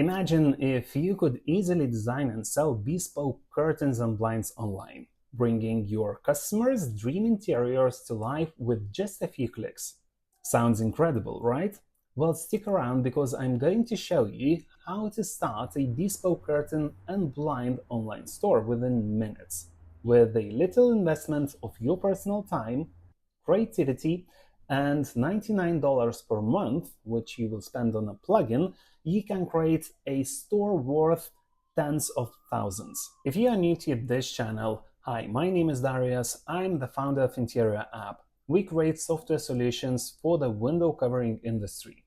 Imagine if you could easily design and sell bespoke curtains and blinds online, bringing your customers' dream interiors to life with just a few clicks. Sounds incredible, right? Well, stick around because I'm going to show you how to start a bespoke curtain and blind online store within minutes, with a little investment of your personal time, creativity, and $99 per month, which you will spend on a plugin. You can create a store worth tens of thousands. If you are new to this channel, hi, my name is Darius. I'm the founder of Interior App. We create software solutions for the window covering industry.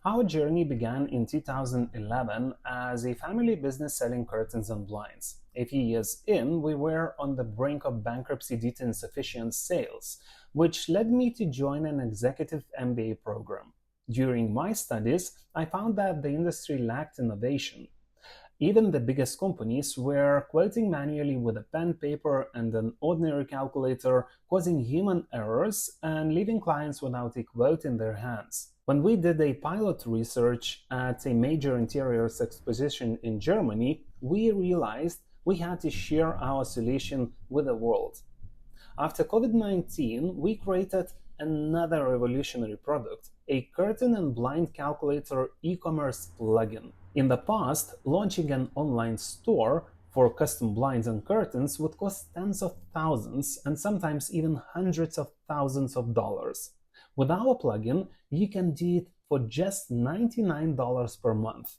Our journey began in 2011 as a family business selling curtains and blinds. A few years in, we were on the brink of bankruptcy due to insufficient sales, which led me to join an executive MBA program. During my studies, I found that the industry lacked innovation. Even the biggest companies were quoting manually with a pen, paper, and an ordinary calculator, causing human errors and leaving clients without a quote in their hands. When we did a pilot research at a major interiors exposition in Germany, we realized we had to share our solution with the world. After COVID-19, we created another revolutionary product, a curtain and blind calculator e-commerce plugin. In the past, launching an online store for custom blinds and curtains would cost tens of thousands and sometimes even hundreds of thousands of dollars. With our plugin, you can do it for just $99 per month.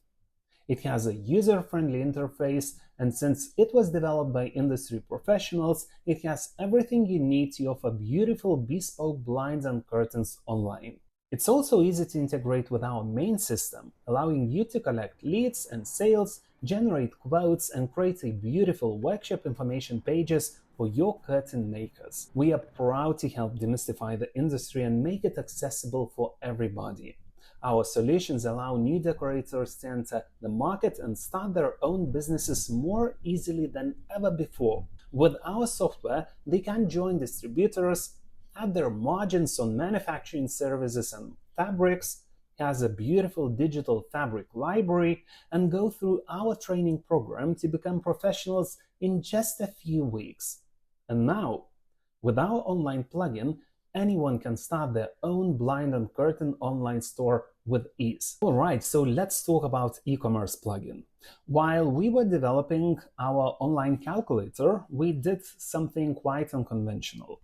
It has a user-friendly interface, and since it was developed by industry professionals, it has everything you need to offer beautiful bespoke blinds and curtains online. It's also easy to integrate with our main system, allowing you to collect leads and sales, generate quotes, and create a beautiful workshop information pages for your curtain makers. We are proud to help demystify the industry and make it accessible for everybody. Our solutions allow new decorators to enter the market and start their own businesses more easily than ever before. With our software, they can join distributors, add their margins on manufacturing services and fabrics, has a beautiful digital fabric library, and go through our training program to become professionals in just a few weeks. And now, with our online plugin, anyone can start their own blind and curtain online store with ease. Alright, so let's talk about e-commerce plugin. While we were developing our online calculator, we did something quite unconventional.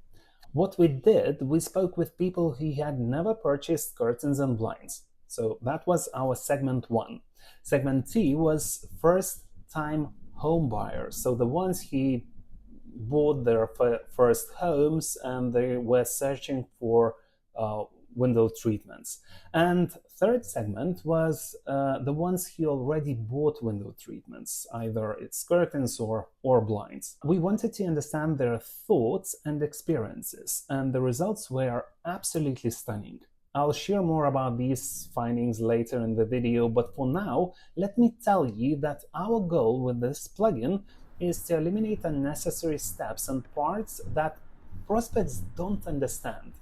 What we did, we spoke with people who had never purchased curtains and blinds. So that was our segment 1. Segment 2 was first-time home buyers, so the ones who bought their first homes and they were searching for window treatments. And third segment was the ones who already bought window treatments, either it's curtains or blinds. We wanted to understand their thoughts and experiences, and the results were absolutely stunning. I'll share more about these findings later in the video, but for now, let me tell you that our goal with this plugin is to eliminate unnecessary steps and parts that prospects don't understand.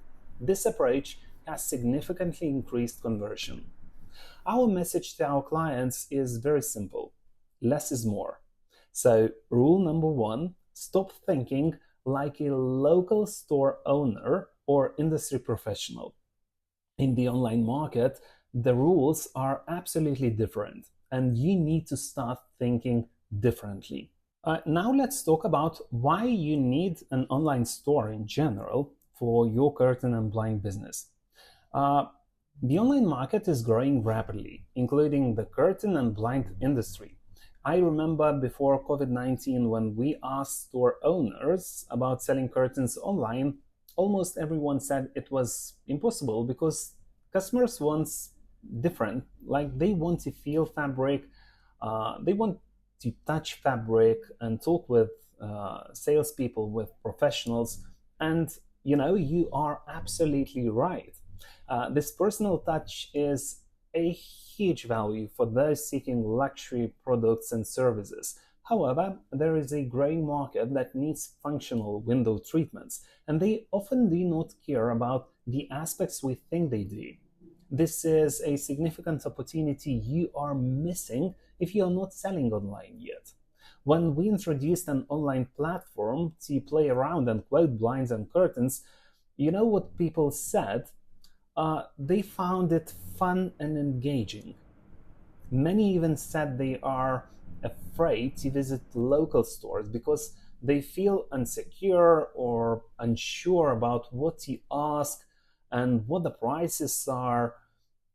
This approach has significantly increased conversion. Our message to our clients is very simple: less is more. So, rule number 1, stop thinking like a local store owner or industry professional. In the online market, the rules are absolutely different, and you need to start thinking differently. Now let's talk about why you need an online store in general for your curtain and blind business. The online market is growing rapidly, including the curtain and blind industry. I remember before COVID-19, when we asked store owners about selling curtains online, almost everyone said it was impossible because customers want different, like they want to feel fabric, they want to touch fabric and talk with salespeople, with professionals. And you are absolutely right. This personal touch is a huge value for those seeking luxury products and services. However, there is a growing market that needs functional window treatments, and they often do not care about the aspects we think they do. This is a significant opportunity you are missing if you are not selling online yet. When we introduced an online platform to play around and quote blinds and curtains, you know what people said? They found it fun and engaging. Many even said they are afraid to visit local stores because they feel insecure or unsure about what to ask and what the prices are.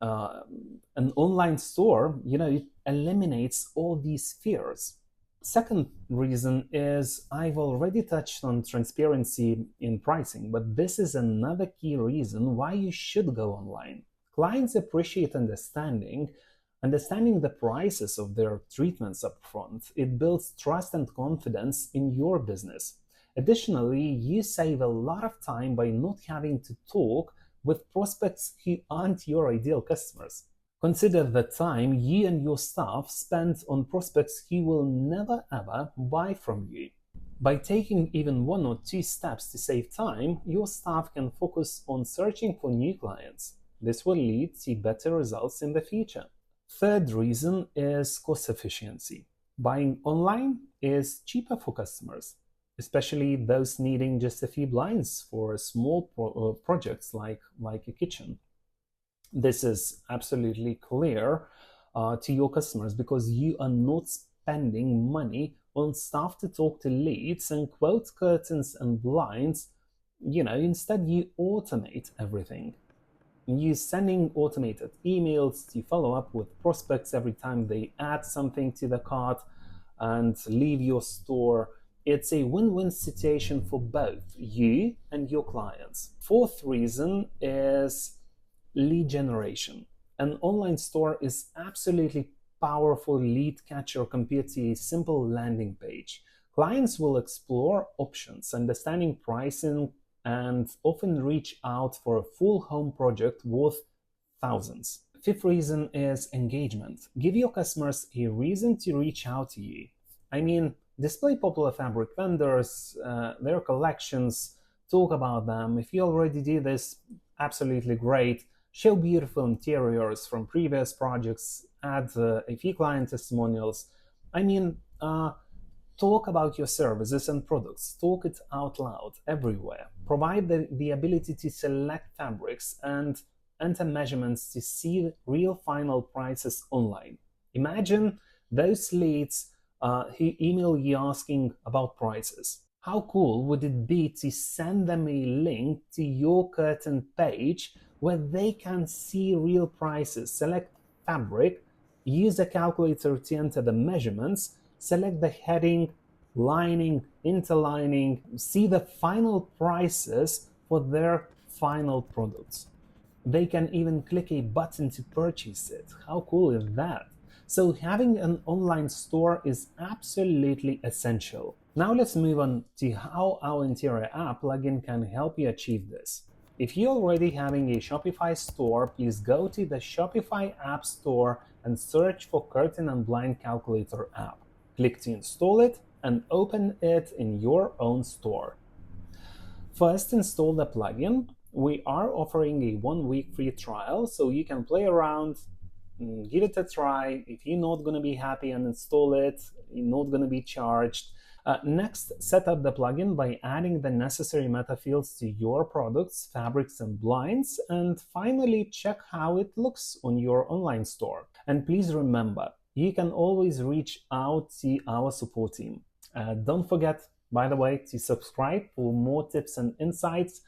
An online store, it eliminates all these fears. Second reason is I've already touched on transparency in pricing, but this is another key reason why you should go online. Clients appreciate understanding the prices of their treatments up front. It builds trust and confidence in your business. Additionally, you save a lot of time by not having to talk with prospects who aren't your ideal customers. Consider the time you and your staff spend on prospects who will never ever buy from you. By taking even 1 or 2 steps to save time, your staff can focus on searching for new clients. This will lead to better results in the future. Third reason is cost efficiency. Buying online is cheaper for customers, especially those needing just a few blinds for small projects like a kitchen. This is absolutely clear to your customers because you are not spending money on staff to talk to leads and quote curtains and blinds. Instead you automate everything. You sending automated emails to follow up with prospects every time they add something to the cart and leave your store. It's a win-win situation for both you and your clients. Fourth reason is lead generation. An online store is absolutely powerful lead catcher compared to a simple landing page. Clients will explore options, understanding pricing, and often reach out for a full home project worth thousands. Fifth reason is engagement. Give your customers a reason to reach out to you. Display popular fabric vendors, their collections, talk about them. If you already do this, absolutely great. Show beautiful interiors from previous projects, add a few client testimonials. Talk about your services and products. Talk it out loud everywhere. Provide the ability to select fabrics and enter measurements to see real final prices online. Imagine those leads who email you asking about prices. How cool would it be to send them a link to your curtain page where they can see real prices, select fabric, use a calculator to enter the measurements, select the heading, lining, interlining, see the final prices for their final products. They can even click a button to purchase it. How cool is that? So having an online store is absolutely essential. Now let's move on to how our interior app plugin can help you achieve this. If you're already having a Shopify store, please go to the Shopify App Store and search for Curtain and Blind Calculator app. Click to install it and open it in your own store. First, install the plugin. We are offering a 1-week free trial, so you can play around, give it a try. If you're not going to be happy and install it, you're not going to be charged. Next, set up the plugin by adding the necessary meta fields to your products, fabrics, and blinds. And finally, check how it looks on your online store. And please remember, you can always reach out to our support team. Don't forget, by the way, to subscribe for more tips and insights.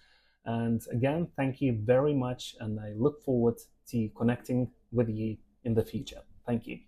And again, thank you very much, and I look forward to connecting with you in the future. Thank you.